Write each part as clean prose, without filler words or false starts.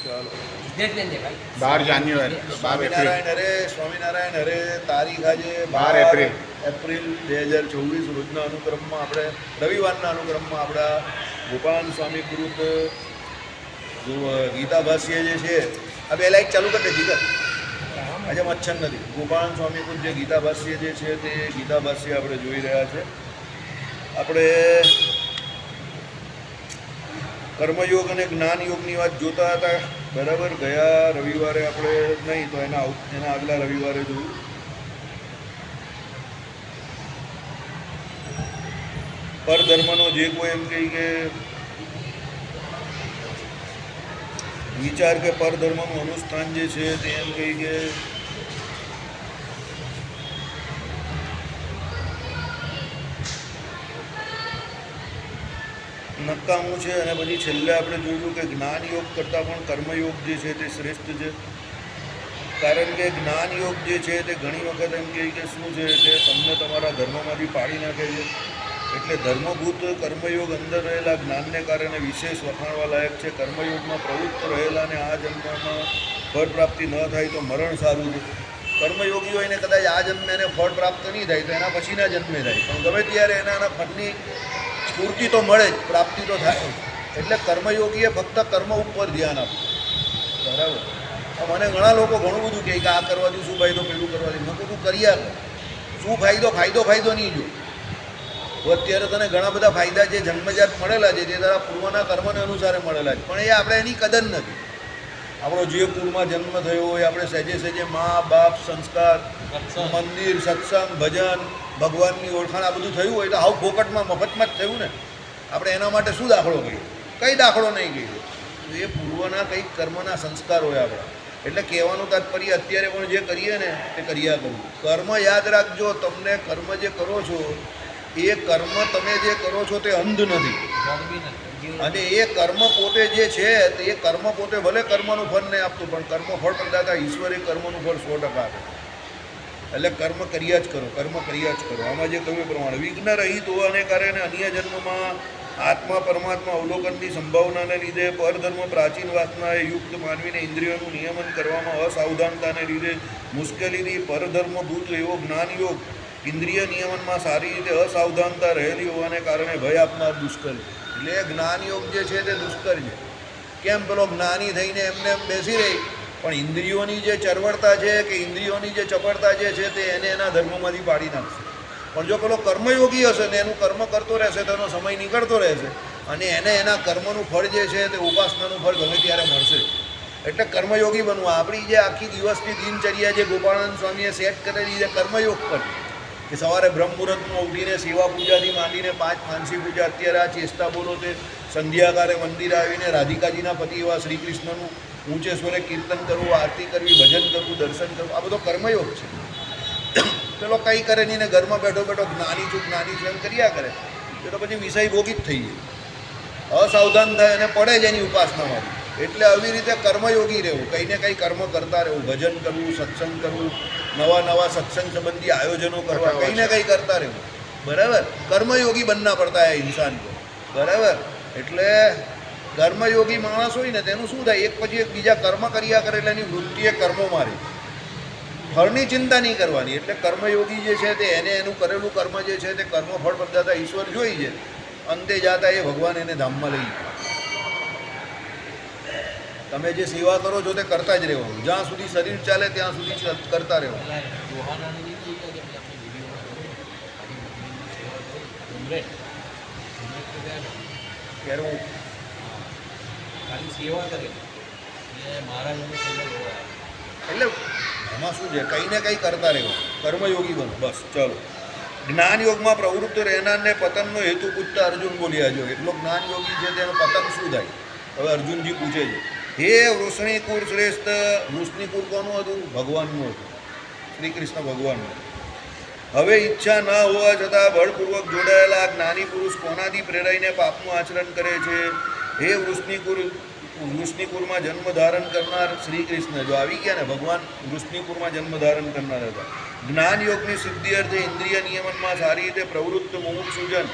ચાલો 12 જાન્યુઆરી 12 એપ્રિલ સ્વામિનારાયણ હરે સ્વામિનારાયણ હરે. તારીખ આજે 12 એપ્રિલ. એપ્રિલ 2024 રોજના અનુક્રમમાં આપણે રવિવારના અનુક્રમમાં આપણા ગોપાલ સ્વામી કૃત ગીતાભાષ્ય જે છે આ બે લાઈટ ચાલુ કરી દે જીગર. આજે મચ્છર નથી. ગોપાલ સ્વામી કૃત જે ગીતાભાષ્ય જે છે તે ગીતાભાષ્ય આપણે જોઈ રહ્યા છે. આપણે કર્મયોગ અને જ્ઞાનયોગની વાત જોતા હતા. બરાબર, ગયા રવિવારે આપણે નહીં તો એના આગલા રવિવારે જોયું. પરધર્મનો જે કોઈ એમ કહી કે વિચાર કે પરધર્મનું અનુષ્ઠાન જે છે તે એમ કહી કે નકામું છે. અને પછી છેલ્લે આપણે જોયું કે જ્ઞાન યોગ કરતાં પણ કર્મયોગ જે છે તે શ્રેષ્ઠ છે. કારણ કે જ્ઞાન યોગ જે છે તે ઘણી વખત એમ કહે કે શું છે કે તમને તમારા ધર્મમાંથી પાડી નાખે છે. એટલે ધર્મભૂત કર્મયોગ અંદર રહેલા જ્ઞાનને કારણે વિશેષ વખાણવા લાયક છે. કર્મયોગમાં પ્રવૃત્ત રહેલાને આ જન્મમાં ફળ પ્રાપ્તિ ન થાય તો મરણ સારું છે. કર્મયોગી હોય ને કદાચ આ જન્મે એને ફળ પ્રાપ્ત નહીં થાય તો એના પછીના જન્મે થાય, પણ ગમે ત્યારે એના ફળની સ્ફૂર્તિ તો મળે જ, પ્રાપ્તિ તો થાય. એટલે કર્મયોગીએ ફક્ત કર્મ ઉપર ધ્યાન આપવું. બરાબર. મને ઘણા લોકો ઘણું બધું કહે કે આ કરવાથી શું ફાયદો, પેલું કરવાથી. મેં કીધું કર્યા કર. શું ફાયદો નહીં જો. તો અત્યારે તને ઘણા બધા ફાયદા જે જન્મજાત મળેલા છે તે તારા પૂર્વના કર્મને અનુસારે મળેલા છે, પણ એ આપણે એની કદર નથી. આપણો જે કુળમાં જન્મ થયો હોય, આપણે સહેજે મા બાપ, સંસ્કાર, મંદિર, સત્સંગ, ભજન, ભગવાનની ઓળખાણ આ બધું થયું હોય તો આવું ફોકટમાં મફતમાં જ થયું ને. આપણે એના માટે શું દાખલો કર્યો? કંઈ દાખલો નહીં કર્યો. એ પૂર્વના કંઈક કર્મના સંસ્કાર હોય આપણા. એટલે કહેવાનું તાત્પર્ય અત્યારે પણ જે કરીએ ને તે કર્યા કરવું. કર્મ યાદ રાખજો, તમને કર્મ જે કરો છો એ કર્મ તમે જે કરો છો તે અંધ નથી. અને એ કર્મ પોતે જે છે તે એ કર્મ પોતે ભલે કર્મનું ફળ નહીં આપતું, પણ કર્મ ફળ પ્રદાતા ઈશ્વરે કર્મનું ફળ 100% આપે. એટલે કર્મ કર્યા જ કરો, કર્મ કર્યા જ કરો. આમાં જે કહ્યું પ્રમાણે વિઘ્ન રહિત હોવાને કારણે અન્ય જન્મમાં આત્મા પરમાત્મા અવલોકનની સંભાવનાને લીધે પરધર્મ પ્રાચીન વાસનાએ યુક્ત માનવીને ઇન્દ્રિયોનું નિયમન કરવામાં અસાવધાનતાને લીધે મુશ્કેલીથી પરધર્મભૂત એવો જ્ઞાનયોગ ઇન્દ્રિય નિયમનમાં સારી રીતે અસાવધાનતા રહેલી હોવાને કારણે ભય આપનાર દુષ્કર. એટલે જ્ઞાનયોગ જે છે તે દુષ્કર છે. કેમ? પેલો જ્ઞાની થઈને એમને એમ બેસી રહી, પણ ઇન્દ્રિયોની જે ચરવડતા છે કે ઇન્દ્રિયોની જે ચપળતા જે છે તે એને એના ધર્મમાંથી પાડી નાખશે. પણ જો પેલો કર્મયોગી હશે ને એનું કર્મ કરતો રહેશે તો એનો સમય નીકળતો રહેશે અને એને એના કર્મનું ફળ જે છે તે ઉપાસનાનું ફળ ગમે ત્યારે મળશે. એટલે કર્મયોગી બનવું. આપણી જે આખી દિવસની દિનચર્યા જે ગોપાળાનંદ સ્વામીએ સેટ કરેલી છે કર્મયોગ પર, કે સવારે બ્રહ્મ મુહૂર્તમાં ઉઠીને સેવા પૂજાથી માંડીને 5 માનસી પૂજા, અત્યારે આ ચેષ્ટા બોલો તે સંધ્યાકાળે મંદિરે આવીને રાધિકાજીના પતિ એવા શ્રી કૃષ્ણનું ઊંચે સ્વરે કીર્તન કરવું, આરતી કરવી, ભજન કરવું, દર્શન કરવું, આ બધો કર્મયોગ છે. પેલો કંઈ કરે નહીં ને ઘરમાં બેઠો જ્ઞાની છું એમ કર્યા કરે તો પછી વિષય ભોગી જ થઈ જાય. અસાવધાન થાય અને પડે જ એની ઉપાસનામાં. એટલે આવી રીતે કર્મયોગી રહેવું, કંઈ ને કંઈ કર્મ કરતા રહેવું, ભજન કરવું, સત્સંગ કરવું, નવા સત્સંગ સંબંધી આયોજનો કરવા, કંઈ ને કંઈ કરતા રહેવું. બરાબર. કર્મયોગી બનના પડતા હે ઇન્સાન को. બરાબર. એટલે કર્મયોગી માણસ હોય ને તેનું શું થાય, એક પછી એક બીજા કર્મ કર્યા કરે એટલે એની વૃત્તિએ કર્મો મારી, ફળની ચિંતા નહીં કરવાની. એટલે કર્મયોગી જે છે તે એને એનું કરેલું કર્મ જે છે તે કર્મ ફળ પ્રદાતા ઈશ્વર જોઈ છે, અંતે જાતા એ ભગવાન એને ધામમાં લઈ જાય. તમે જે સેવા કરો છો તે કરતા જ રહેવાનું. જ્યાં સુધી શરીર ચાલે ત્યાં સુધી કરતા રહેવાનું. ત્યારે હું સેવા કરે એટલે એમાં શું છે, કંઈ ને કંઈ કરતા રહેવાનું. કર્મયોગી બનો બસ. ચાલો. જ્ઞાનયોગમાં પ્રવૃત્ત રહેનારને પતનનો હેતુ પૂછતા અર્જુન બોલ્યા જો. એટલો જ્ઞાનયોગી છે તેનો પતન શું થાય? હવે અર્જુનજી પૂછે છે, હે વૃષ્ણિકુર શ્રેષ્ઠ. વૃષ્ણિકુર કોનું હતું? ભગવાનનું હતું, શ્રી કૃષ્ણ ભગવાનનું. હવે ઈચ્છા ન હોવા છતાં બળપૂર્વક જોડાયેલા જ્ઞાની પુરુષ કોનાથી પ્રેરાઈને પાપનું આચરણ કરે છે? હે વૃષ્ણિકુરમાં જન્મ ધારણ કરનાર શ્રી કૃષ્ણ જો આવી ગયા ને, ભગવાન વૃષ્ણિકુરમાં જન્મ ધારણ કરનાર હતા. જ્ઞાન યોગની સિદ્ધિ અર્થે ઇન્દ્રિય નિયમનમાં સારી રીતે પ્રવૃત્ત મુમુક્ષુજન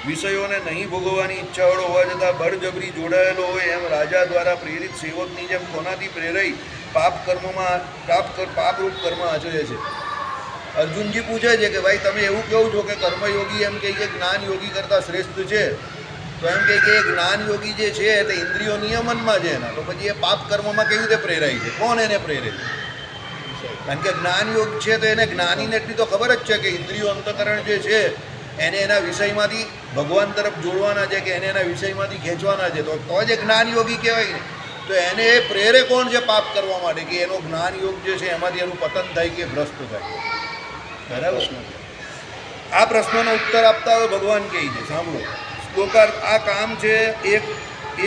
વિષયોને નહીં ભોગવવાની ઈચ્છાવાળો હોવા છતાં બળજબરી જોડાયેલો હોય એમ રાજા દ્વારા પ્રેરિત સેવકની જેમ કોનાથી પ્રેરાઈ પાપરૂપ કર્મ આચરે છે. અર્જુનજી પૂછે છે કે ભાઈ તમે એવું કહો છો કે કર્મયોગી એમ કહે કે જ્ઞાન યોગી કરતાં શ્રેષ્ઠ છે, તો એમ કહે કે જ્ઞાન યોગી જે છે તે ઇન્દ્રિયો નિયમનમાં છે એના, તો પછી એ પાપ કર્મમાં કેવી રીતે પ્રેરાય છે? કોણ એને પ્રેરે છે? કારણ કે જ્ઞાન યોગ છે તો એને જ્ઞાનીને એટલી તો ખબર જ છે કે ઇન્દ્રિયો અંતકરણ જે છે એને એના વિષયમાંથી ભગવાન તરફ જોડવાના છે કે એને એના વિષયમાંથી ખેંચવાના છે, તો જ એ જ્ઞાન યોગી કહેવાય ને. તો એને એ પ્રેરે કોણ છે પાપ કરવા માટે? કે એનો જ્ઞાન યોગ જે છે એમાંથી એનું પતન થાય કે ભ્રષ્ટ થાય. બરાબર. આ પ્રશ્નનો ઉત્તર આપતા હોય ભગવાન કહે છે, સાંભળો શ્લોકાર. આ કામ છે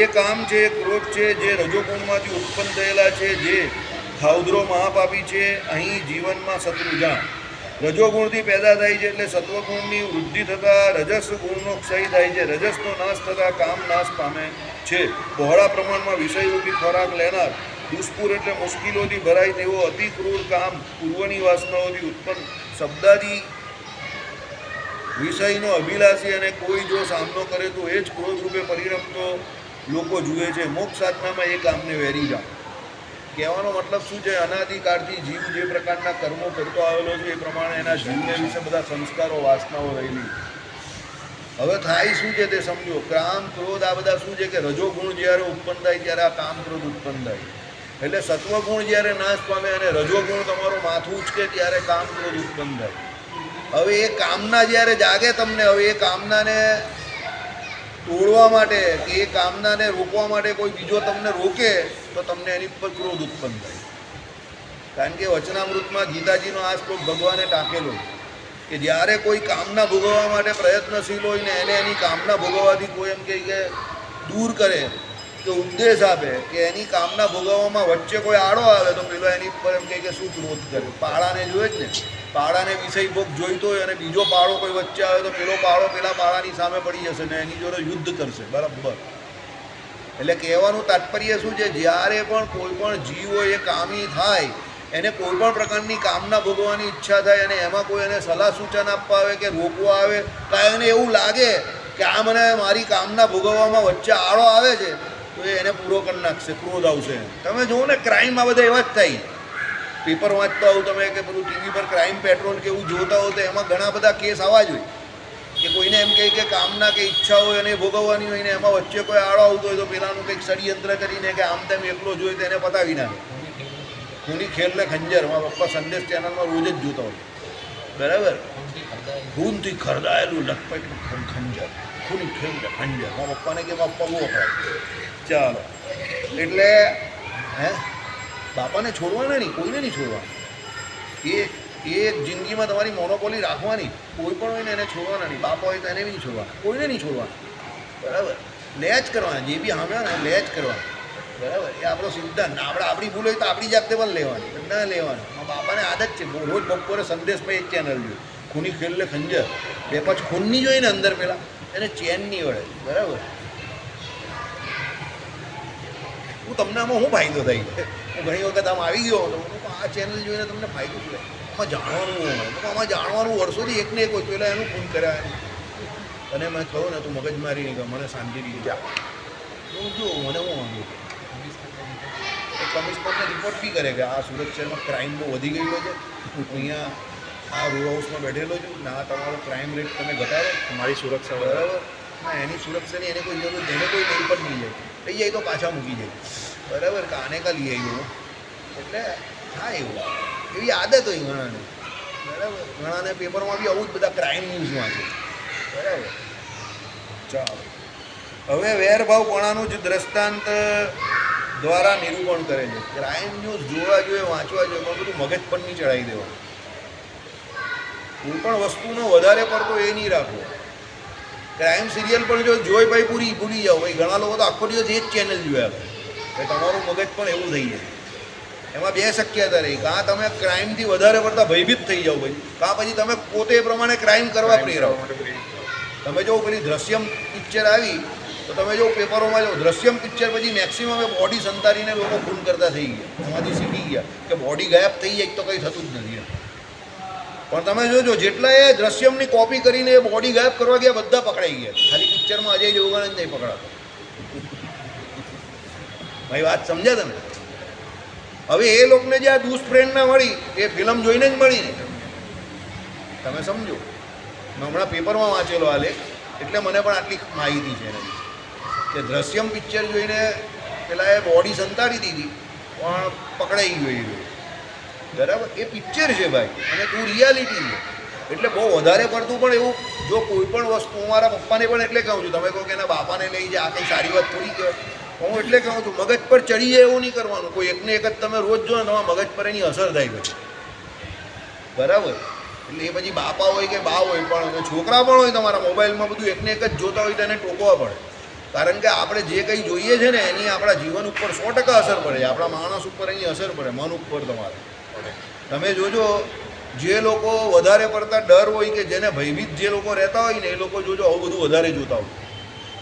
એ કામ છે, ક્રોધ છે જે રજોગુણમાંથી ઉત્પન્ન થયેલા છે, જે ખાઉદરો મહાપાપી છે. અહીં જીવનમાં શત્રુજાન રજોગુણથી પેદા થાય છે, એટલે સત્વગુણની વૃદ્ધિ થતાં રજસ ગુણનો ક્ષય થાય છે. રજસનો નાશ થતાં કામ નાશ પામે છે. બહોળા પ્રમાણમાં વિષયરૂપી ખોરાક લેનાર, દુષ્પુર એટલે મુશ્કેલોથી ભરાય તેવો અતિ ક્રૂર કામ, પૂર્વની વાસનાઓથી ઉત્પન્ન શબ્દાદી વિષયનો અભિલાષી અને કોઈ જો સામનો કરે તો એ જ ક્રોધ રૂપે પરિણમતો લોકો જુએ છે. મોક્ષ સાધનામાં એ કામને વેરી જાઓ. કહેવાનો મતલબ શું છે? અનાદિકાળથી જીવ જે પ્રકારના કર્મો કરતો આવેલો છે એ પ્રમાણે એના જીવને વિશે બધા સંસ્કારો, વાસનાઓ રહેલી. હવે થાય શું છે તે સમજો. કામ, ક્રોધ આ બધા શું છે કે રજોગુણ જ્યારે ઉત્પન્ન થાય ત્યારે આ કામ, ક્રોધ ઉત્પન્ન થાય. એટલે સત્વગુણ જ્યારે નાશ પામે અને રજોગુણ તમારું માથું ઉચકે ત્યારે કામ, ક્રોધ ઉત્પન્ન થાય. હવે એ કામના જ્યારે જાગે તમને, હવે એ કામનાને તોડવા માટે કે એ કામનાને રોકવા માટે કોઈ બીજો તમને રોકે તો તમને એની પર ક્રોધ ઉત્પન્ન થાય. કારણ કે વચનામૃતમાં ગીતાજીનો આ શ્લોક ભગવાને ટાંકેલો કે જ્યારે કોઈ કામના ભોગવવા માટે પ્રયત્નશીલ હોય ને એને એની કામના ભોગવવાથી કોઈ એમ કહે કે દૂર કરે કે ઉપદેશ આપે કે એની કામના ભોગવવામાં વચ્ચે કોઈ આડો આવે તો પેલો એની પર એમ કહે કે શું ક્રોધ કરે. પાડાને જોયે જ ને, પાડાને વિષય ભોગ જોઈતો હોય અને બીજો પાડો કોઈ વચ્ચે આવે તો પેલો પાડો પેલા પાડાની સામે પડી જશે ને એની જોડે યુદ્ધ કરશે. બરાબર. એટલે કહેવાનું તાત્પર્ય શું છે? જ્યારે પણ કોઈ પણ જીવ હોય એ કામી થાય, એને કોઈ પણ પ્રકારની કામના ભોગવવાની ઈચ્છા થાય અને એમાં કોઈ એને સલાહ સૂચન આપવા આવે કે રોકવા આવે તો એને એવું લાગે કે આ મને મારી કામના ભોગવવામાં વચ્ચે આડો આવે છે તો એને પૂરો કરી નાખશે, ક્રોધ આવશે. તમે જુઓ ને ક્રાઇમમાં બધા એવા જ થાય. પેપર વાંચતા હોવ તમે કે પેલું ટીવી પર ક્રાઇમ પેટ્રોલ કે એવું જોતા હો તો એમાં ઘણા બધા કેસ આવા જ હોય કે કોઈને એમ કહે કે કામના કે ઈચ્છા હોય અને ભોગવવાની હોય ને એમાં વચ્ચે કોઈ આડો આવતો હોય તો પેલાનું કંઈક ષડયંત્ર કરીને કે આમ તેમ એકલો જોઈએ તો એને પતાવી નાખે. ખૂની ખેલને ખંજર. મારા પપ્પા સંદેશ ચેનલમાં રોજ જ જોતા હોય. બરાબર. ખૂનથી ખરદાયેલું લખપટનું ખંજર, ખૂની ખેલને ખંજર. મારા પપ્પાને કે પપ્પા બહુ વપરાય. ચાલો, એટલે બાપાને છોડવાના નહીં, કોઈને નહીં છોડવાના. એ જિંદગીમાં તમારી મોનોપોલી રાખવાની. કોઈ પણ હોય ને એને છોડવાના નહીં. બાપા હોય તો એને બી નહીં છોડવાના, કોઈને નહીં છોડવાના. બરાબર. લે જ કરવાના, જે બી સામે ને લે જ કરવાના. બરાબર. એ આપણો સિદ્ધાંત. આપણી ભૂલ હોય તો આપણી જાતે પણ લેવાની, ના લેવાની. બાપાને આદત છે રોજ બપોરે સંદેશમાં એક ચેનલ જોઈએ, ખૂની ખેલને ખંજર. બે પાંચ ખૂનની જોઈએ ને અંદર પેલા એને ચેન નહીં વળે. બરાબર. હું તમને આમાં શું ફાયદો થાય? હું ઘણી વખત આમ આવી ગયો તો આ ચેનલ જોઈને તમને ફાયદો શું થાય? આમાં જાણવાનું હોય, આમાં જાણવાનું વર્ષોથી એકને એક હોય. પેલા એનું ફોન કર્યા અને મેં કહું ને તું મગજમારી નહીં કર, મને શાંતિથી જા. હું જો મને હું વાંધો કમિશનરને રિપોર્ટ બી કરે કે આ સુરત શહેરમાં ક્રાઇમ બહુ વધી ગયેલો છે, અહીંયા આ રો હાઉસમાં બેઠેલો છું ને આ તમારો ક્રાઇમ રેટ તમે ઘટાડો, તમારી સુરક્ષા. બરાબર. ના, એની સુરક્ષાની એને કોઈ જરૂર, એને કોઈ નહીં પણ નહીં જાય. થઈ જાય તો પાછા મૂકી જાય. બરાબર. કે આને કા લઈ આવ્યો. એટલે હા એવું એવી આદત હોય ઘણાને. બરાબર. ઘણાને પેપરમાં બી આવું જ બધા ક્રાઇમ ન્યૂઝમાં છે. બરાબર. ચાલો, હવે વેરભાવપણાનું જ દ્રષ્ટાંત દ્વારા નિરૂપણ કરે છે. ક્રાઇમ ન્યૂઝ જોવા જોઈએ, વાંચવા જોઈએ, પણ બધું મગજ પર નહીં ચડાવી દેવાનું. કોઈ પણ વસ્તુનો વધારે પડતો એ નહીં રાખવો. ક્રાઇમ સિરિયલ પણ જો જોઈ ભાઈ ભૂલી જાઓ. ભાઈ ઘણા લોકો તો આખો દિવસ એ જ ચેનલ જોયા કરે. તમારું મગજ પણ એવું થઈ જાય. એમાં બે શક્યતા રહી. કાં તમે ક્રાઇમથી વધારે પડતા ભયભીત થઈ જાઓ ભાઈ, કાં પછી તમે પોતે એ પ્રમાણે ક્રાઇમ કરવા પ્રેરાવો. તમે જો પેલી દ્રશ્યમ પિક્ચર આવી તો તમે જો પેપરોમાં જો દ્રશ્યમ પિક્ચર પછી મેક્સિમમ બોડી સંતાડીને લોકો ખૂન કરતા થઈ ગયા. એમાંથી શીખી ગયા કે બોડી ગાયબ થઈ જાય તો કંઈ થતું જ નથી. પણ તમે જોજો જેટલા એ દ્રશ્યમની કોપી કરીને એ બોડી ગાયબ કરવા ગયા બધા પકડાઈ ગયા. ખાલી પિક્ચરમાં અજય દેવગણ જ નહીં પકડાતો. ભાઈ વાત સમજ્યા તમે? હવે એ લોકોને જે આ દુષ્પ્રેરણા મળી એ ફિલ્મ જોઈને જ મળી ને. તમે સમજો. મેં હમણાં પેપરમાં વાંચેલો આ લેખ, એટલે મને પણ આટલી માહિતી છે એના વિશે કે દ્રશ્યમ પિક્ચર જોઈને પેલા એ બોડી સંતાડી દીધી પણ પકડાઈ ગયો એ. બરાબર? એ પિક્ચર છે ભાઈ, અને તું રિયાલિટી છે. એટલે બહુ વધારે પડતું પણ એવું જો કોઈ પણ વસ્તુ, હું મારા પપ્પાને પણ એટલે કહું છું, તમે કહો કે એના બાપાને લઈ જાય, આ કંઈ સારી વાત થોડી કહેવાય. હું એટલે કહું છું મગજ પર ચડી જાય એવું નહીં કરવાનું. કોઈ એકને એક જ તમે રોજ જો ને તમારા મગજ પર એની અસર થાય પછી. બરાબર? એટલે એ પછી બાપા હોય કે બા હોય, પણ છોકરા પણ હોય તમારા મોબાઈલમાં બધું એકને એક જ જોતા હોય તો એને ટોકવા પડે. કારણ કે આપણે જે કંઈ જોઈએ છે ને એની આપણા જીવન ઉપર 100% અસર પડે. આપણા માણસ ઉપર એની અસર પડે, મન ઉપર તમારે. તમે જોજો જે લોકો વધારે પડતા ડર હોય કે જેને ભયભીત જે લોકો રહેતા હોય ને એ લોકો જોજો આવું બધું વધારે જોતા હોય.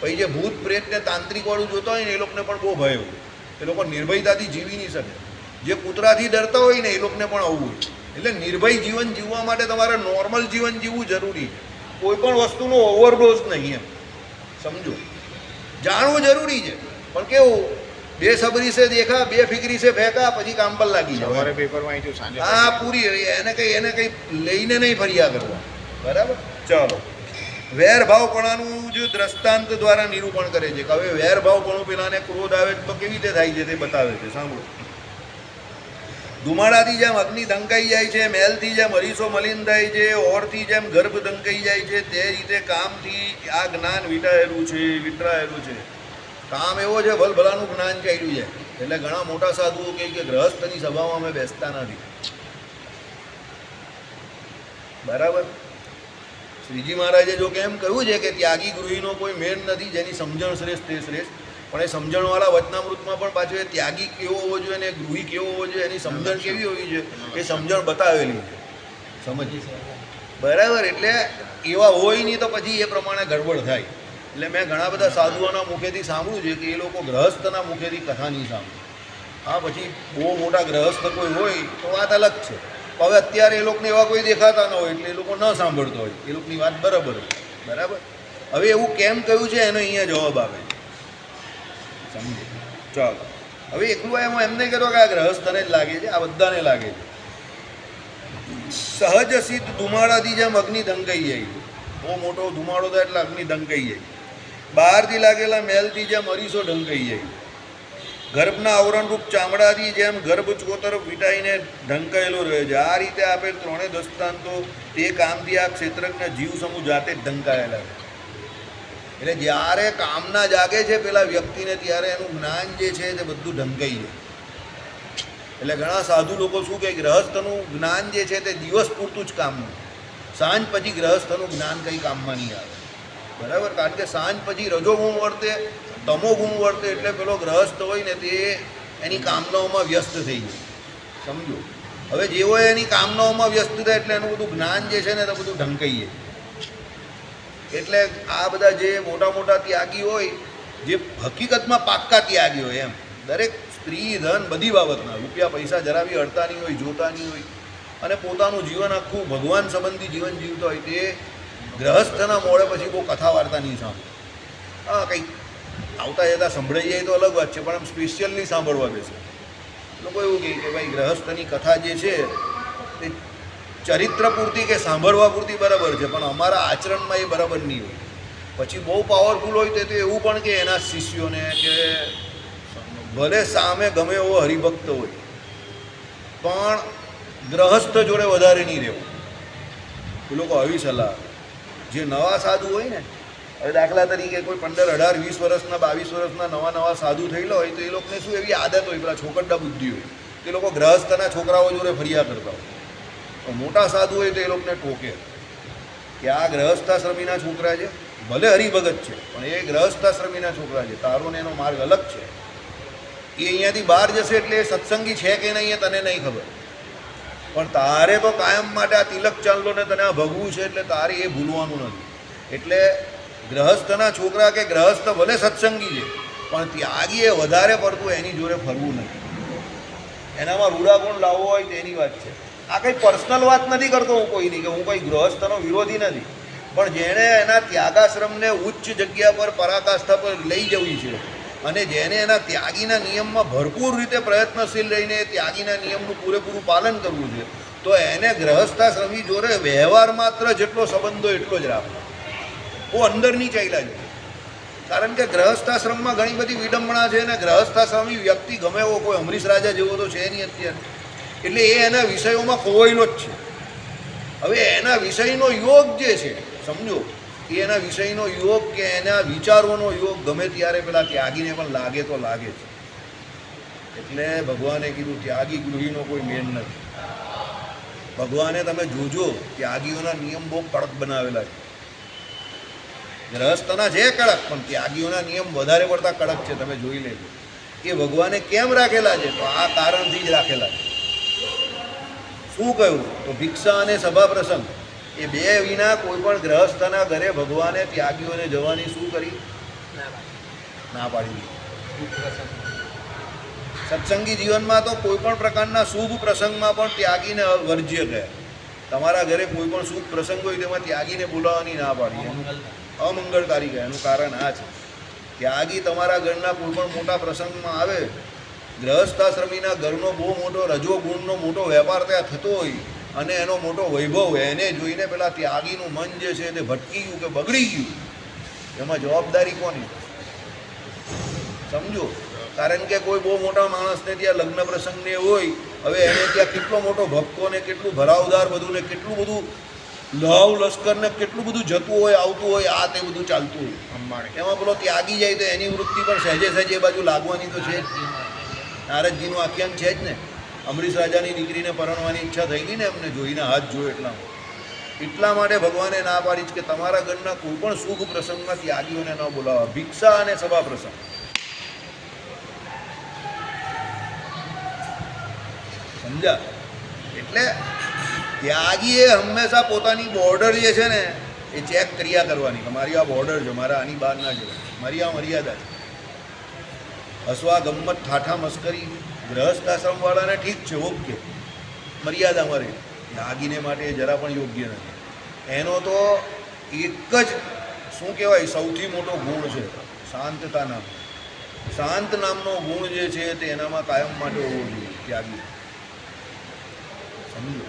પછી જે ભૂત પ્રેત ને તાંત્રિકવાળું જોતા હોય ને એ લોકોને પણ બહુ ભય હોય. એ લોકો નિર્ભયતાથી જીવી નહીં શકે. જે કૂતરાથી ડરતા હોય ને એ લોકોને પણ આવું હોય. એટલે નિર્ભય જીવન જીવવા માટે તમારે નોર્મલ જીવન જીવવું જરૂરી છે. કોઈ પણ વસ્તુનો ઓવરડોઝ નહીં એમ સમજો. જાણવું જરૂરી છે પણ કેવું બેસબરી સે દેખા બેફિકરી સે ફેંકા પછી કામ પર લાગી જાવ. સવારે પેપરમાં આવી સાંજે હા પૂરી એને કંઈ લઈને નહીં ફર્યા કરવા. બરાબર? ચાલો. વેરભાવપણાનું જે દ્રષ્ટાંત દ્વારા નિરૂપણ કરે છે કે હવે વેરભાવપણું પેલાને ક્રોધ આવે તો કેવી રીતે થાય છે તે બતાવે છે. સાંભળો. ધુમાડાથી જેમ અગ્નિ ધંકાઈ જાય છે, મેલથી જેમ અરીસો મલિન થાય છે, ઓરથી જેમ ગર્ભ ધંકાઈ જાય છે, તે રીતે કામથી આ જ્ઞાન વિતરાયેલું છે. કામ એવો છે ભલભલાનું જ્ઞાન ચાલ્યું છે. એટલે ઘણા મોટા સાધુઓ કહે કે ગ્રહસ્થની સભામાં અમે બેસતા નથી. બરાબર? શ્રીજી મહારાજે જો કેમ કહ્યું છે કે ત્યાગી ગૃહીનો કોઈ મેળ નથી, જેની સમજણ શ્રેષ્ઠ તે શ્રેષ્ઠ. પણ એ સમજણવાળા વચનામૃતમાં પણ પાછું એ ત્યાગી કેવો હોવો જોઈએ અને ગૃહી કેવો હોવો જોઈએ, એની સમજણ કેવી હોવી જોઈએ એ સમજણ બતાવેલી છે. સમજી? બરાબર? એટલે એવા હોય નહીં તો પછી એ પ્રમાણે ગડબડ થાય. એટલે મેં ઘણા બધા સાધુઓના મુખેથી સાંભળ્યું છે કે એ લોકો ગ્રહસ્થના મુખેથી કથા નહીં સાંભળે. હા, પછી બહુ મોટા ગ્રહસ્થ કોઈ હોય તો વાત અલગ છે. હવે અત્યારે એ લોકોને એવા કોઈ દેખાતા ન હોય એટલે એ લોકો ન સાંભળતો હોય. એ લોકોની વાત બરાબર હોય. બરાબર? હવે એવું કેમ કહ્યું છે એનો અહીંયા જવાબ આવે છે. સમજે? ચાલો. હવે એકલું એમાં એમ નહીં કહેતો કે આ ગ્રહસ્થને જ લાગે છે, આ બધાને લાગે છે. સહજ સિદ્ધ ધુમાડાથી જેમ અગ્નિ દંકાઈ જાય. બહુ મોટો ધુમાડો થાય એટલે અગ્નિ દંકાઈ જાય. બહારથી લાગેલા મેલથી જેમ અરીસો ઢંકાઈ જાય. ગર્ભના આવરણરૂપ ચામડાથી જેમ ગર્ભ ચોતરફ વીંટાઈને ઢંકાયેલો રહે છે. આ રીતે આપેલ ત્રણેય દૃષ્ટાંતો તે કામથી આ ક્ષેત્રજ્ઞ જીવ સમૂહ જાતે જ ઢંકાયેલા છે. એટલે જ્યારે કામના જાગે છે પેલા વ્યક્તિને ત્યારે એનું જ્ઞાન જે છે તે બધું ઢંકાઈ જાય. એટલે ઘણા સાધુ લોકો શું કહે ગ્રહસ્થનું જ્ઞાન જે છે તે દિવસ પૂરતું જ કામનું, સાંજ પછી ગ્રહસ્થનું જ્ઞાન કંઈ કામમાં નહીં આવે. બરાબર? કારણ કે સાંજ પછી રજોગુણ વર્તે, તમોગુણ વર્તે, એટલે પેલો ગ્રહસ્થ હોય ને તે એની કામનાઓમાં વ્યસ્ત થઈ જાય. સમજો? હવે જેવો એની કામનાઓમાં વ્યસ્ત થાય એટલે એનું બધું જ્ઞાન જે છે ને તે બધું ઢંકાઈ જાય. એટલે આ બધા જે મોટા મોટા ત્યાગી હોય, જે હકીકતમાં પાક્કા ત્યાગી હોય એમ, દરેક સ્ત્રી ધન બધી બાબતના રૂપિયા પૈસા જરા બી અડતા નહીં હોય, જોતા નહીં હોય, અને પોતાનું જીવન આખું ભગવાન સંબંધી જીવન જીવતા હોય, તે ગ્રહસ્થના મોડે પછી બહુ કથા વાર્તા નહીં સાંભળે. હા, કંઈક આવતા જતાં સંભળાઈ જાય તો અલગ વાત છે, પણ આમ સ્પેશિયલ નહીં સાંભળવા બેસે. લોકો એવું કહે કે ભાઈ ગ્રહસ્થની કથા જે છે તે ચરિત્ર પૂરતી કે સાંભળવા પૂરતી બરાબર છે, પણ અમારા આચરણમાં એ બરાબર નહીં હોય. પછી બહુ પાવરફુલ હોય તો એવું પણ કે એના શિષ્યોને કે ભલે સામે ગમે એવો હરિભક્ત હોય પણ ગ્રહસ્થ જોડે વધારે નહીં રહેવું. એ લોકો આવી સલાહ. જે નવા સાધુ હોય ને, હવે દાખલા તરીકે કોઈ 15, 18, 20 વર્ષના 22 વર્ષના નવા સાધુ થયેલા હોય તો એ લોકોને શું એવી આદત હોય, પેલા છોકરડા બુદ્ધિ હોય, એ લોકો ગ્રહસ્થના છોકરાઓ જોડે ફર્યા કરતા હોય. મોટા સાધુ હોય તો એ લોકોને ટોકે કે આ ગ્રહસ્થાશ્રમીના છોકરા છે, ભલે હરિભગત છે પણ એ ગ્રહસ્થાશ્રમીના છોકરા છે, તારો ને એનો માર્ગ અલગ છે. એ અહીંયાથી બહાર જશે એટલે એ સત્સંગી છે કે નહીં એ તને નહીં ખબર, પણ તારે તો કાયમ માટે આ તિલક ચાંદલો ને તને આ ભગવું છે, એટલે તારે એ ભૂલવાનું નથી. એટલે ગ્રહસ્થના છોકરા કે ગ્રહસ્થ ભલે સત્સંગી છે પણ ત્યાગી એ વધારે પડતું એની જોડે ફરવું નથી. એનામાં રૂડા ગુણ લાવવો હોય તો એની વાત છે. આ કંઈ પર્સનલ વાત નથી કરતો હું કોઈની, કે હું કોઈ ગૃહસ્થનો વિરોધી નથી, પણ જેણે એના ત્યાગાશ્રમને ઉચ્ચ જગ્યા પર પરાકાષ્ઠા પર લઈ જવી છે અને જેને એના ત્યાગીના નિયમમાં ભરપૂર રીતે પ્રયત્નશીલ રહીને ત્યાગીના નિયમનું પૂરેપૂરું પાલન કરવું છે, તો એને ગૃહસ્થાશ્રમી જોડે વ્યવહાર માત્ર જેટલો સંબંધો એટલો જ રાખવો, બહુ અંદરની ચાલ્યા છે. કારણ કે ગૃહસ્થાશ્રમમાં ઘણી બધી વિડંબણા છે અને ગૃહસ્થાશ્રમી વ્યક્તિ ગમે એવો કોઈ અમરીશ રાજા જેવો તો છે નહીં અત્યારે, એટલે એ એના વિષયોમાં ખોવાયેલો જ છે. હવે એના વિષયનો યોગ જે છે સમજો, એ એના વિષયનો યોગ કે એના વિચારોનો યોગ ગમે ત્યારે પેલા ત્યાગીને પણ લાગે તો લાગે છે. એટલે ભગવાને કીધું ત્યાગી ગૃહીનો કોઈ મેન નથી. ભગવાને તમે જોજો ત્યાગીઓના નિયમ બહુ કડક બનાવેલા છે. ગ્રહસ્થના છે કડક, પણ ત્યાગીઓના નિયમ વધારે પડતા કડક છે. તમે જોઈ લેજો કે ભગવાને કેમ રાખેલા છે, તો આ કારણથી જ રાખેલા છે. શું કહ્યું તો ભિક્ષા અને સભા પ્રસંગ એ બે વિના કોઈ પણ ગ્રહસ્થના ઘરે ભગવાને ત્યાગીઓને જવાની શું કરી? ના પાડી. સત્સંગી જીવનમાં તો કોઈ પણ પ્રકારના શુભ પ્રસંગમાં પણ ત્યાગીને વર્જ્ય ગયા. તમારા ઘરે કોઈ પણ શુભ પ્રસંગ હોય તેમાં ત્યાગીને બોલાવવાની ના પાડી, એનું અમંગળકારી ગયા. એનું કારણ આ છે, ત્યાગી તમારા ઘરના કોઈ પણ મોટા પ્રસંગમાં આવે, ગ્રહસ્થાશ્રમીના ઘરનો બહુ મોટો રજોગુણનો મોટો વેપાર ત્યાં થતો હોય અને એનો મોટો વૈભવ એને જોઈને પેલા ત્યાગીનું મન જે છે તે ભટકી ગયું કે બગડી ગયું, એમાં જવાબદારી કોની? સમજો. કારણ કે કોઈ બહુ મોટા માણસને ત્યાં લગ્ન પ્રસંગને હોય, હવે એને ત્યાં કેટલો મોટો ભક્તો ને કેટલું ભરાવદાર બધું ને કેટલું બધું લવ લશ્કર ને કેટલું બધું જતું હોય આવતું હોય, આ તે બધું ચાલતું હોય, એમાં પેલો ત્યાગી જાય તો એની વૃત્તિ પણ સહેજે સહેજે એ બાજુ લાગવાની તો છે જ. નારદજીનું આખ્યાન છે જ ને, અમરીશ રાજાની દીકરીને પરણવાની ઈચ્છા થઈ ગઈ ને એમને જોઈને હાથ જોયો. એટલા માટે ભગવાને ના પાડી છે કે તમારા ઘરના કોઈ પણ શુભ પ્રસંગમાં ત્યાગીઓને ન બોલાવવા. ભિક્ષા અને સભા પ્રસંગ સમજ્યા? એટલે ત્યાગીએ હંમેશા પોતાની બોર્ડર જે છે ને એ ચેક કર્યા કરવાની કે મારી આ બોર્ડર છે, મારા આની બહાર ના જવાય, મારી આ મર્યાદા છે. હસવા ગમ્મત ઠાઠા મસ્કરી ગ્રહસ્થાશ્રમવાળાને ઠીક છે, ઓકે, મર્યાદામાં રહે. ત્યાગીને માટે જરા પણ યોગ્ય નથી. એનો તો એક જ શું કહેવાય સૌથી મોટો ગુણ છે શાંતતા નામ. શાંત નામનો ગુણ જે છે તે એનામાં કાયમ માટે હોવો જોઈએ ત્યાગી. સમજો,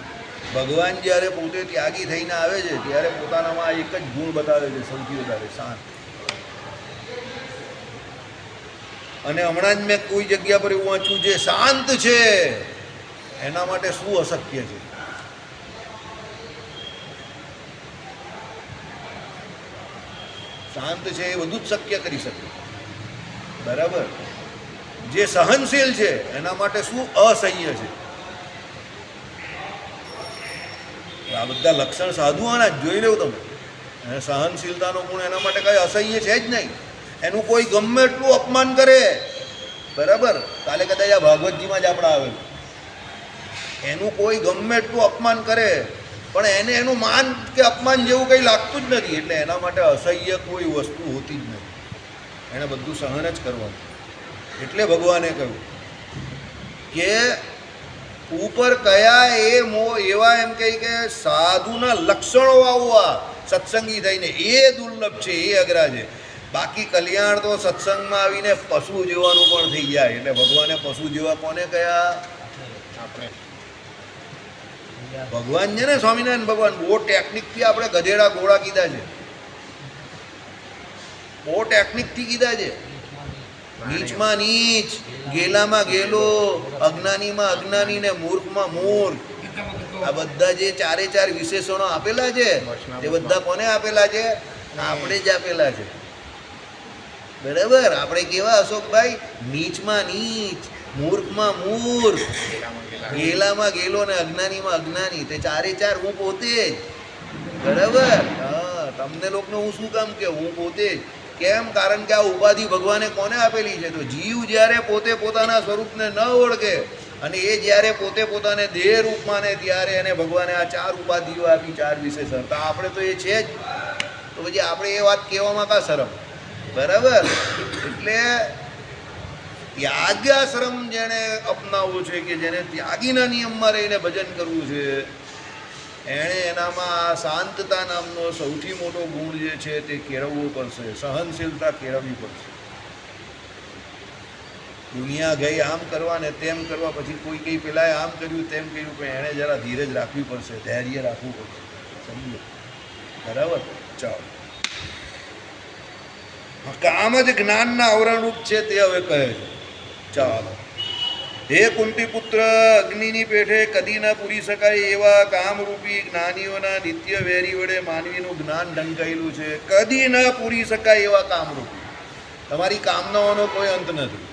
ભગવાન જ્યારે પોતે ત્યાગી થઈને આવે છે ત્યારે પોતાનામાં એક જ ગુણ બતાવે છે સૌથી વધારે, શાંત. અને હમણાં જ મેં કોઈ જગ્યા પર એવું વાંચ્યું જે શાંત છે એના માટે શું અશક્ય છે. શાંત છે એ બધું જ શક્ય કરી શકે, બરાબર. જે સહનશીલ છે એના માટે શું અસહ્ય છે. આ બધા લક્ષણ સાધુઓના જ જોઈ લેવું તમે. અને સહનશીલતાનો ગુણ એના માટે કઈ અસહ્ય છે જ નહીં. એનું કોઈ ગમે એટલું અપમાન કરે, બરાબર, કાલે કદાચ આ ભાગવતજીમાં જ આપણે આવેલું, એનું કોઈ ગમે એટલું અપમાન કરે પણ એને એનું માન કે અપમાન જેવું કંઈ લાગતું જ નથી. એટલે એના માટે અસહ્ય કોઈ વસ્તુ હોતી જ નથી. એણે બધું સહન જ કરવાનું. એટલે ભગવાને કહ્યું કે ઉપર કયા એ એવા એમ કહે કે સાધુના લક્ષણો આવવા સત્સંગી થઈને એ દુર્લભ છે, એ અઘરા છે. બાકી કલ્યાણ તો સત્સંગમાં આવીને પશુ જેવાનું પણ થઈ જાય. એટલે ભગવાને પશુ જેવા કોને કયા? આપણે ભગવાન છે ને, સ્વામિનારાયણ ભગવાન. બહુ ટેકનિકથી આપણે ગધેડા ઘોડા કીધા છે, બહુ ટેકનિકથી કીધા છે. નીચમાં નીચ, ગેલામાં ગેલો, અજ્ઞાનીમાં અજ્ઞાની ને મૂર્ખમાં મૂર્ખ. આ બધા જે ચારે ચાર વિશેષણો આપેલા છે એ બધા કોને આપેલા છે? આપણે જ આપેલા છે, બરાબર. આપણે કેવા અશોકભાઈ? નીચમાં નીચ, મૂર્ખમાં મૂર્ખ, ગેલામાં ગેલો ને અજ્ઞાનીમાં અજ્ઞાની. તે ચારે ચાર હું પોતે જ, બરાબર. હા, તમને લોકોને હું શું કામ કે હું પોતે જ. કેમ? કારણ કે આ ઉપાધિ ભગવાને કોને આપેલી છે? તો જીવ જ્યારે પોતે પોતાના સ્વરૂપને ન ઓળખે અને એ જ્યારે પોતે પોતાને દેહ રૂપ માને ત્યારે એને ભગવાને આ ચાર ઉપાધિઓ આપી, ચાર વિશેષણ. તો આપણે તો એ છે જ, તો પછી આપણે એ વાત કહેવામાં કા શરમ? બરાબર. એટલે ત્યાગાશ્રમ જેણે અપનાવવો છે, કે જેને ત્યાગીના નિયમમાં રહીને ભજન કરવું છે, એણે એનામાં આ શાંતતા નામનો સૌથી મોટો ગુણ જે છે તે કેળવવો પડશે, સહનશીલતા કેળવવી પડશે. દુનિયા ગઈ આમ કરવા ને તેમ કરવા, પછી કોઈ કંઈ પેલાએ આમ કર્યું તેમ કર્યું, પણ એણે જરા ધીરજ રાખવી પડશે, ધૈર્ય રાખવું પડશે. સમજો? બરાબર? ચાલો. કામ જ જ્ઞાનના આવરણરૂપ છે તે હવે કહે છે. ચાલો. હે કુંતી પુત્ર, અગ્નિની પેઠે કદી ન પૂરી શકાય એવા કામરૂપી જ્ઞાનીઓના નિત્ય વેરી વડે માનવીનું જ્ઞાન ઢંકાયેલું છે. કદી ન પૂરી શકાય એવા કામરૂપી. તમારી કામનાઓનો કોઈ અંત નથી,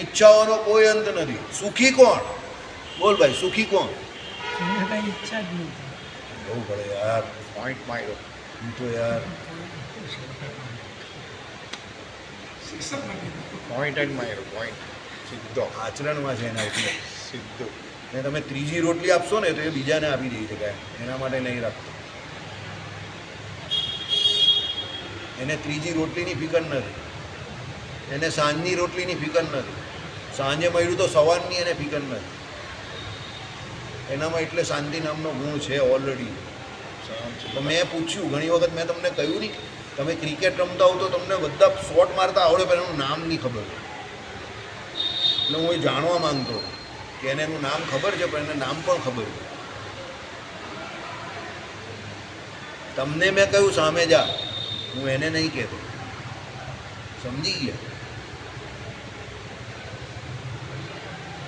ઈચ્છાઓનો કોઈ અંત નથી. સુખી કોણ? બોલ ભાઈ, સુખી કોણ? ઈચ્છા જ નહીં. બહુ પડે યાર, પોઈન્ટ માર્યો. હું તો યાર પોઈન્ટ જ માર્યો. પોઈન્ટ સીધો આચરણમાં છે એના, એટલે સીધો. ને તમે ત્રીજી રોટલી આપશો ને તો એ બીજાને આપી દઈ શકાય, એના માટે નહીં રાખતો. એને ત્રીજી રોટલીની ફિકર નથી, એને સાંજની રોટલીની ફિકર નથી, સાંજે મળ્યું તો સવારની એને ફિકર નથી. એનામાં એટલે શાંતિ નામનો ગુણ છે ઓલરેડી. તો મેં પૂછ્યું ઘણી વખત, મેં તમને કહ્યું નહીં, તમે ક્રિકેટ રમતા હો તો તમને બધા શોટ મારતા આવડે, પણ એનું નામ નહીં ખબર. એટલે હું એ જાણવા માંગતો કે એને એનું નામ ખબર છે, પણ એને નામ પણ ખબર છે. તમને મેં કહ્યું સામે જા, હું એને નહીં કહેતો. સમજી ગયા?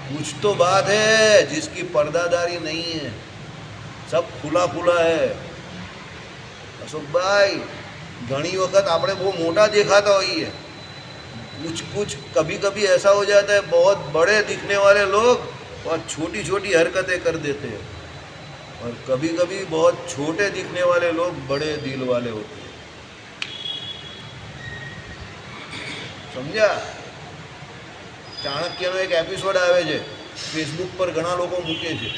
कुछ तो बात है जिसकी पर्दादारी नहीं है, सब खुला खुला है. अशोकभाई, घनी वक्त આપણે બહુ મોટા દેખાતા હોઈએ, कुछ कभी कभी ऐसा हो जाता है बहुत बड़े दिखने वाले लोग बहुत छोटी छोटी हरकतें कर देते हैं, और कभी कभी बहुत छोटे दिखने वाले लोग बड़े दिल वाले होते हैं. समझा? ચાણક્યનો એક એપિસોડ આવે છે, ફેસબુક પર ઘણા લોકો મૂકે છે.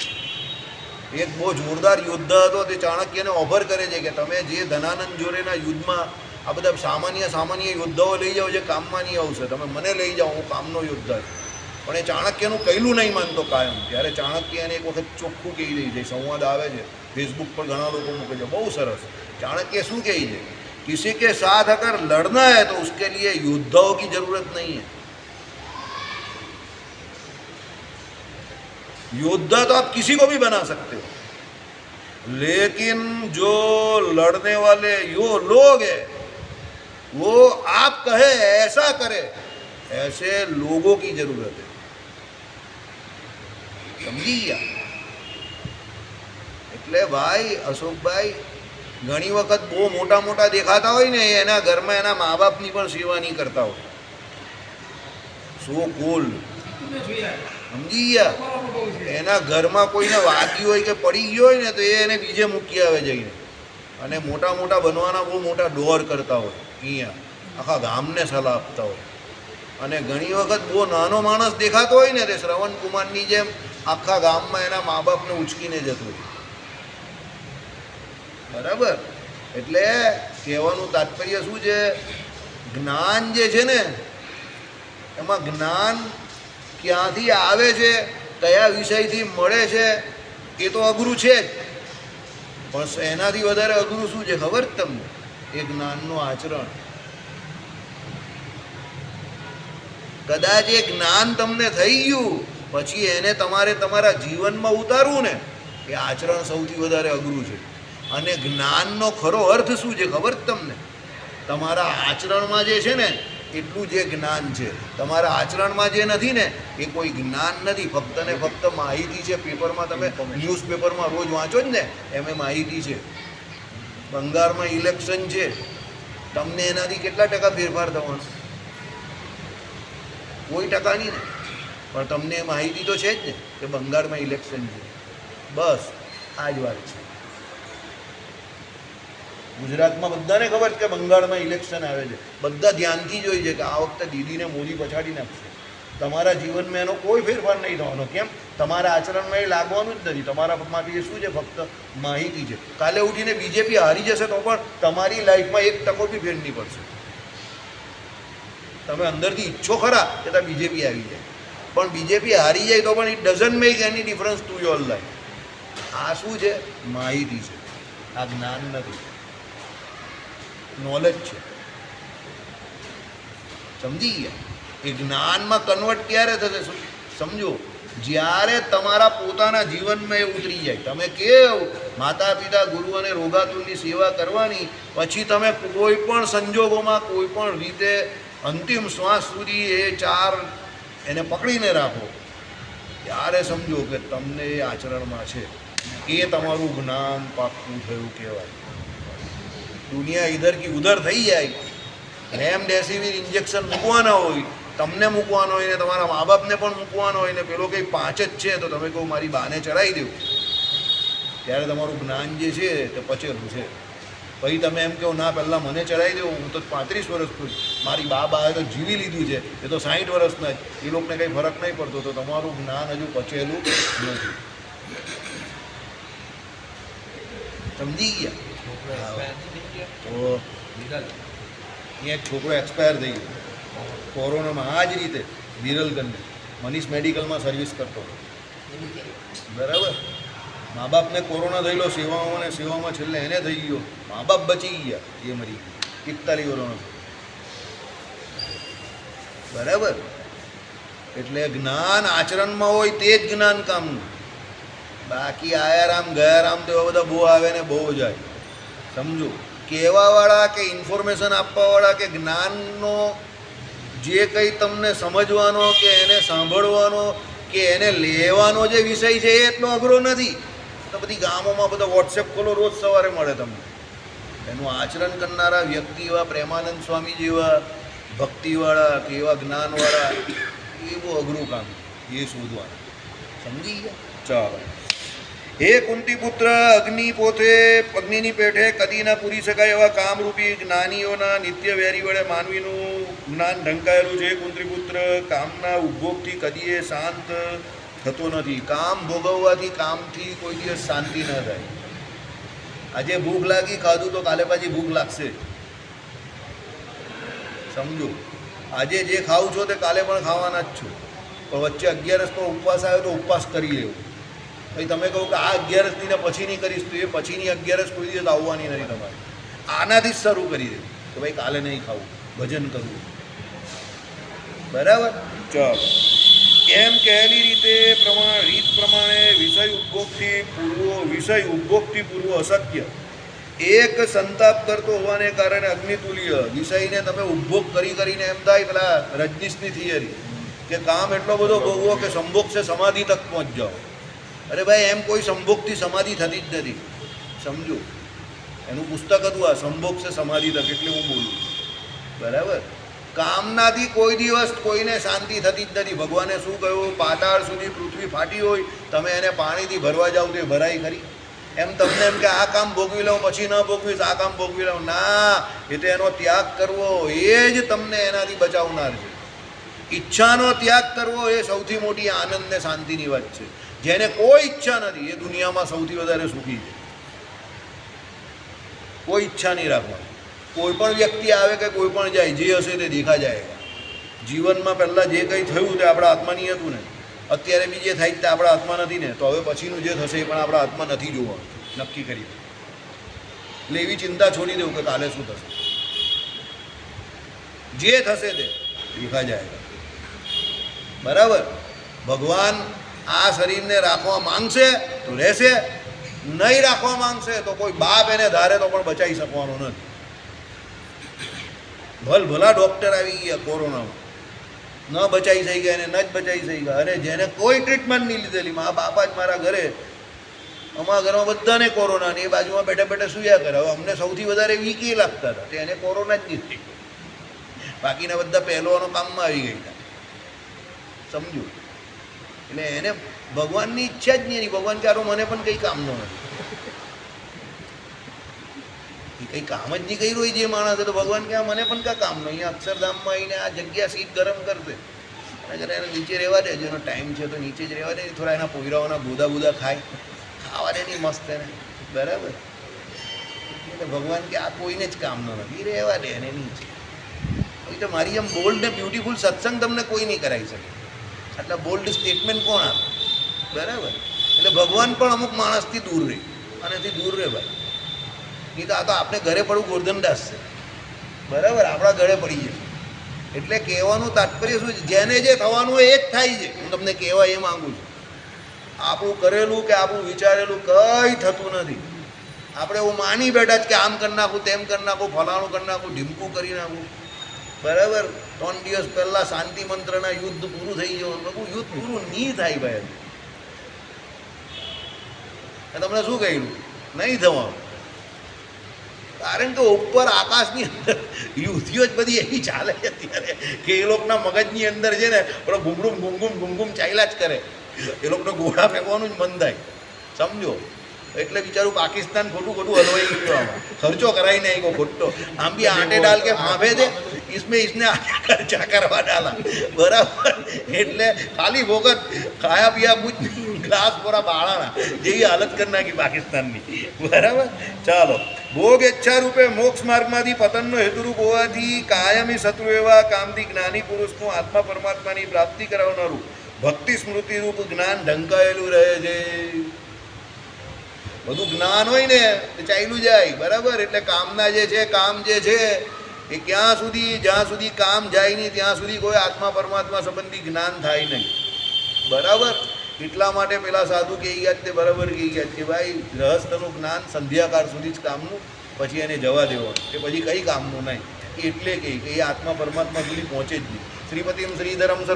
એક બહુ જોરદાર યોદ્ધા હતો, તે ચાણક્યને ઓફર કરે છે કે તમે જે ધનાનંદ જોડેના યુદ્ધમાં આ બધા સામાન્ય યોદ્ધાઓ લઈ જાઓ જે કામમાં નહીં આવશે, તમે મને લઈ જાઓ, હું કામનો યોદ્ધા છું. પણ એ ચાણક્યનું કહેલું નહીં માનતો કાયમ. ત્યારે ચાણક્ય એને એક વખત ચોખ્ખું કહી દે છે, સંવાદ આવે છે, ફેસબુક પર ઘણા લોકો મૂકે છે, બહુ સરસ. ચાણક્ય શું કહે છે? किसी के साथ अगर लड़ना है तो उसके लिए योद्धाओं की जरूरत नहीं है. योद्धा तो आप किसी को भी बना सकते हो, लेकिन जो लड़ने वाले यो लोग हैं वो आप कहे ऐसा करे, ऐसे लोगों की जरूरत है. समझी ગયા? એટલે ભાઈ અશોકભાઈ, ઘણી વખત બહુ મોટા મોટા દેખાતા હોય ને, એના ઘરમાં એના મા બાપની પણ સેવા નહીં કરતા હોય. સો કુલ. સમજી ગયા? એના ઘરમાં કોઈને વાગ્યું હોય કે પડી ગયો હોય ને તો એ એને બીજે મૂકી આવે જઈને, અને મોટા મોટા બનવાના બહુ મોટા ડોર કરતા હોય, અહીંયા આખા ગામને સલાહ આપતા હોય. અને ઘણી વખત બહુ નાનો માણસ દેખાતો હોય ને, તે શ્રવણ કુમારની જેમ આખા ગામમાં એના મા બાપને ઉચકીને જતો હોય. બરાબર? એટલે કહેવાનું તાત્પર્ય શું છે? જ્ઞાન જે છે ને, એમાં જ્ઞાન ક્યાંથી આવે છે, કયા વિષયથી મળે છે, એ તો અઘરું છે જ, પણ એનાથી વધારે અઘરું શું છે ખબર જ તમને? એ જ્ઞાનનું આચરણ. કદાચ એ જ્ઞાન તમને થઈ ગયું, પછી એને તમારે તમારા જીવનમાં ઉતારવું ને, એ આચરણ સૌથી વધારે અઘરું છે. અને જ્ઞાનનો ખરો અર્થ શું છે ખબર જ તમને? તમારા આચરણમાં જે છે ને એટલું જે જ્ઞાન છે, તમારા આચરણમાં જે નથી ને એ કોઈ જ્ઞાન નથી, ફક્ત ને ફક્ત માહિતી છે. પેપરમાં તમે ન્યૂઝપેપરમાં રોજ વાંચો જ ને, એમ માહિતી છે. બંગાળમાં ઇલેક્શન છે, તમને એનાથી કેટલા ટકા ફેરફાર થવાનો? કોઈ ટકા નહીં ને. પણ તમને માહિતી તો છે જ ને કે બંગાળમાં ઇલેક્શન છે. બસ આ જ વાત છે. ગુજરાતમાં બધાને ખબર છે કે બંગાળમાં ઇલેક્શન આવે છે, બધા ધ્યાનથી જોઈ છે કે આ વખતે દીદીને મોદી પછાડી નાખશે. તમારા જીવનમાં એનો કોઈ ફેરફાર નહીં થવાનો. કેમ? તમારા આચરણમાં એ લાગવાનું જ નથી. તમારામાંથી એ શું છે? ફક્ત માહિતી છે. કાલે ઉઠીને બીજેપી હારી જશે તો પણ તમારી લાઈફમાં 1% બી ફેર નહીં પડશે. તમે અંદરથી ઈચ્છો ખરા કે ત્યાં બીજેપી આવી જાય, પણ બીજેપી હારી જાય તો પણ it doesn't make any difference to your life. આ શું છે? માહિતી છે, આ જ્ઞાન નથી, નોલેજ છે. સમજી ગયા? એ જ્ઞાનમાં કન્વર્ટ ક્યારે થશે સમજો, જ્યારે તમારા પોતાના જીવનમાં એ ઉતરી જાય. તમે કેવ માતા પિતા ગુરુ અને રોગાતુલની સેવા કરવાની, પછી તમે કોઈ પણ સંજોગોમાં કોઈ પણ રીતે અંતિમ શ્વાસ સુધી એ ચાર એને પકડીને રાખો, ત્યારે સમજો કે તમને એ આચરણમાં છે. એ તમારું જ્ઞાન પાક્કું થયું કહેવાય. દુનિયા ઇધર કી ઉધર થઈ જાય. રેમડેસિવિર ઇન્જેક્શન મૂકવાના હોય, તમને મૂકવાનો હોય ને તમારા મા બાપને પણ મૂકવાનો હોય ને પેલો કંઈ 5 જ છે તો તમે કહો મારી બાને ચડાવી દો, ત્યારે તમારું જ્ઞાન જે છે તે પચેલું છે. પછી તમે એમ કહો ના પહેલાં મને ચડાવી દો, હું તો 35 વર્ષ મારી બાએ તો જીવી લીધું છે, એ તો 60 વર્ષના જ, એ લોકોને કંઈ ફરક નહીં પડતો, તો તમારું જ્ઞાન હજુ પચેલું નથી. સમજી ગયા? તો એક છોકરો એક્સપાયર થઈ ગયો કોરોનામાં. આ જ રીતે વિરલગંજ મનીષ મેડિકલમાં સર્વિસ કરતો, બરાબર. મા બાપને કોરોના થયેલો, સેવામાં ને સેવામાં છેલ્લે એને થઈ ગયો, મા બાપ બચી ગયા, એ મરી ગયો 41 વર્ષનો, બરાબર. એટલે જ્ઞાન આચરણમાં હોય તે જ જ્ઞાન કામનું. બાકી આયારામ ગયારામ તો એવા બધા બહુ આવે ને બહુ જાય. સમજો, કહેવાવાળા કે ઇન્ફોર્મેશન આપવાવાળા કે જ્ઞાનનો જે કંઈ તમને સમજવાનો કે એને સાંભળવાનો કે એને લેવાનો જે વિષય છે એ એટલો અઘરો નથી. તો બધી ગામોમાં બધા વોટ્સએપ ખોલો, રોજ સવારે મળે તમને. એનું આચરણ કરનારા વ્યક્તિ એવા પ્રેમાનંદ સ્વામી જેવા ભક્તિવાળા કે એવા જ્ઞાનવાળા, એ બહુ અઘરું કામ એ શોધવાનું. સમજી ગયા? ચાલો. હે કુંતીપુત્ર, અગ્નિની પેઠે કદી ના પૂરી શકાય એવા કામરૂપી જ્ઞાનીઓના નિત્ય વેરી વડે માનવીનું જ્ઞાન ઢંકાયેલું છે. કુંતીપુત્ર, કામના ઉપભોગથી કદી એ શાંત થતો નથી. કામ ભોગવવાથી, કામથી કોઈ દિવસ શાંતિ ન થાય. આજે ભૂખ લાગી, ખાધું તો કાલે પાછી ભૂખ લાગશે. સમજો, આજે જે ખાવું છો તે કાલે પણ ખાવાના જ છો. પણ વચ્ચે 11 પર ઉપવાસ આવ્યો તો ઉપવાસ કરી લેવો. પછી તમે કહો કે આ 11 ને પછીની કરીશ, તો એ પછીની 11 કોઈ દિવસ આવવાની નથી તમારે. આનાથી જ શરૂ કરી દે કે ભાઈ કાલે નહીં ખાવું, ભજન કરવું, બરાબર. ચાલો. એમ કહેલી રીત પ્રમાણે વિષય ઉપભોગથી પૂર્વ અશક્ય. એક સંતાપ કરતો હોવાને કારણે અગ્નિતુલ્ય વિષયને તમે ઉપભોગ કરીને એમ થાય પેલા રજનીશની થિયરી કે કામ એટલો બધો ભોગવો કે સંભોગ છે સમાધિ તક પહોંચ જાઓ. અરે ભાઈ, એમ કોઈ સંભોગથી સમાધિ થતી જ નથી. સમજો, એનું પુસ્તક હતું આ સંભોગ છે સમાધિ તક, એટલે હું બોલું, બરાબર. કામનાથી કોઈ દિવસ કોઈને શાંતિ થતી જ નથી. ભગવાને શું કહ્યું? પાતાળ સુધી પૃથ્વી ફાટી હોય, તમે એને પાણીથી ભરવા જાઓ તો એ ભરાય ખરી? એમ તમને એમ કે આ કામ ભોગવી લઉં, પછી ન ભોગવીશ, આ કામ ભોગવી લઉં, ના, એ તો એનો ત્યાગ કરવો એ જ તમને એનાથી બચાવનાર છે. ઈચ્છાનો ત્યાગ કરવો એ સૌથી મોટી આનંદ ને શાંતિની વાત છે. જેને કોઈ ઈચ્છા નથી એ દુનિયામાં સૌથી વધારે સુખી છે. કોઈ ઈચ્છા નહીં રાખવાની. કોઈ પણ વ્યક્તિ આવે કે કોઈ પણ જાય, જે હશે તે દેખા જાયગા. જીવનમાં પહેલાં જે કંઈ થયું તે આપણા હાથમાં નહીં હતું ને, અત્યારે બી જે થાય તે આપણા હાથમાં નથી ને, તો હવે પછીનું જે થશે એ પણ આપણા હાથમાં નથી જોવાનું. નક્કી કરી એટલે એવી ચિંતા છોડી દેવું કે કાલે શું થશે. જે થશે તે દેખા જાયગા, બરાબર. ભગવાન આ શરીરને રાખવા માંગશે તો રહેશે, નહીં રાખવા માંગશે તો કોઈ બાપ એને ધારે તો પણ બચાવી શકવાનો નથી. ભલા ડૉક્ટર આવી ગયા કોરોનામાં, ન બચાવી થઈ ગયા, એને ન જ બચાવી થઈ ગયા. અરે જેને કોઈ ટ્રીટમેન્ટ નહીં લીધેલી, મા બાપા જ મારા ઘરે, અમારા ઘરમાં બધાને કોરોના, ને એ બાજુમાં બેઠા બેઠા સૂયા કરે. હવે અમને સૌથી વધારે વીકી લાગતા હતા, તે એને કોરોના જ નથી. બાકીના બધા પહેલોનો કામમાં આવી ગઈ હતા. સમજો, એટલે એને ભગવાનની ઈચ્છા જ નહીં. ભગવાન ચાલો મને પણ કંઈ કામનો નથી, એ કંઈ કામ જ નહીં કર્યું હોય જે માણસ, તો ભગવાન કે મને પણ કાં કામનો. અહીંયા અક્ષરધામમાં આવીને આ જગ્યા સીટ ગરમ કરશે અને એને નીચે રહેવા દે, જેનો ટાઈમ છે તો નીચે જ રહેવા દે. થોડા એના પોયરાઓના ગોદા ખાય, ખાવા દે નહીં મસ્ત એને, બરાબર. એટલે ભગવાન કે આ કોઈને જ કામનો નથી, રહેવા દે એને નીચે. એટલે મારી એમ બોલ્ડ ને બ્યુટીફુલ સત્સંગ તમને કોઈ નહીં કરાવી શકે. આટલા બોલ્ડ સ્ટેટમેન્ટ કોણ આપે? બરાબર. એટલે ભગવાન પણ અમુક માણસથી દૂર રહે, અને એથી દૂર રહે ભાઈ. નહીં તો આ તો આપણે ઘરે પડવું ગોરધનદાસ છે. બરાબર, આપણા ઘરે પડી જશે. એટલે કહેવાનું તાત્પર્ય શું છે? જેને જે થવાનું હોય એ જ થાય છે. હું તમને કહેવા એ માગું છું. આપણું કરેલું કે આપણું વિચારેલું કંઈ થતું નથી. આપણે એવું માની બેઠા જ કે આમ કરી નાખું, તેમ કરી નાખું, ફલાણું કરી નાખું, ઢીમકું કરી નાખું. બરાબર. 3 દિવસ પહેલાં શાંતિ મંત્રના યુદ્ધ પૂરું થઈ જવાનું. પ્રભુ, યુદ્ધ પૂરું નહીં થાય ભાઈ. તમને શું કહ્યું? નહીં થવાનું. કારણ કે ઉપર આકાશની અંદર યુદ્ધિઓ જ બધી એવી ચાલે છે અત્યારે કે એ લોકોના મગજની અંદર છે ને પેલો ઘૂમઘૂમ ચાલ્યા જ કરે. એ લોકોને ગોળા ફેંકવાનું જ મન થાય. સમજો. એટલે બિચારું પાકિસ્તાન ખોટું હલવાઈ ગયું. આમાં ખર્ચો કરાવી નહીં ગયો ખોટો. આમ બી આંટે ડાલ કે ફાંફે દે, इसने खर्चा करवा डाला. बराबर. એટલે ખાલી વખત ખાયા પીયા બુજ ગ્લાસ પૂરા બાળાના જેવી હાલત કરી નાખી પાકિસ્તાનની. બરાબર. ચાલો. ભોગ ઈચ્છા રૂપે મોક્ષ માર્ગમાંથી પતનનો હેતુરૂપ હોવાથી કાયમી શત્રુ એવા કામથી જ્ઞાની પુરુષનું આત્મા પરમાત્માની પ્રાપ્તિ કરાવનારું ભક્તિ સ્મૃતિરૂપ જ્ઞાન ઢંકાયેલું રહે છે. બધું જ્ઞાન હોય ને એ ચાલ્યું જાય. બરાબર. એટલે કામના જે છે, કામ જે છે એ જ્યાં સુધી કામ જાય નહીં ત્યાં સુધી કોઈ આત્મા પરમાત્મા સંબંધી જ્ઞાન થાય નહીં. બરાબર. એટલા માટે પેલા સાધુ કહી ગયા તે બરાબર કહી ગયા કે ભાઈ રહસ્યનું જ્ઞાન સંધ્યાકાળ સુધી જ કામનું, પછી એને જવા દેવાનું, કે પછી કંઈ કામનું નહીં. એટલે કે એ આત્મા પરમાત્મા સુધી પહોંચે જ નહીં. શ્રીપતિમ શ્રીધરમ સર્વ